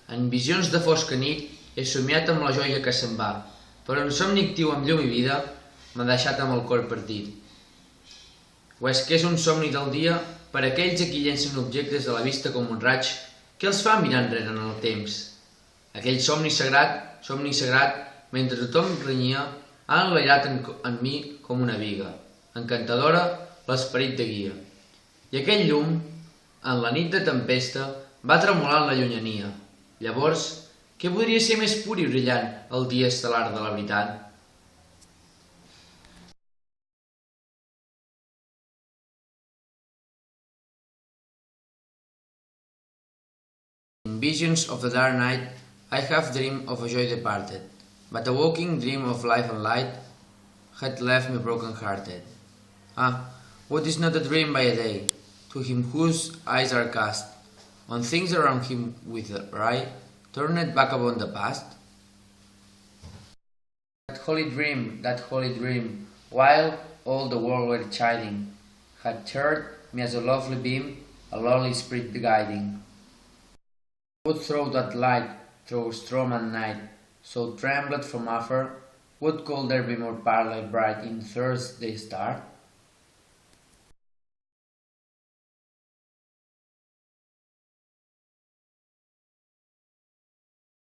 En visions de fosca nit he somiat amb la joia que se'n va, però un somni actiu amb llum i vida m'ha deixat amb el cor partit. O és que és un somni del dia per a aquells a qui llencen objectes a la vista com un raig que els fa mirar enrere en el temps. Aquell somni sagrat, mentre tothom renyia, ha enlairat en mi com una viga, encantadora l'esperit de guia. I aquell llum, en la nit de tempesta, va tremolar en la llunyania. Llavors, què podria ser més pur i brillant el dia estel·lar de la veritat? In visions of the dark night, I have dreamed of a joy departed, but a waking dream of life and light had left me broken-hearted. Ah, what is not a dream by a day, to him whose eyes are cast on things around him with the eye turned back upon the past? That holy dream, while all the world were chiding, had turned me as a lovely beam, a lonely spirit guiding. Would throw that light through storm and night, so trembled from afar, what could there be more parallel bright in Thursday star?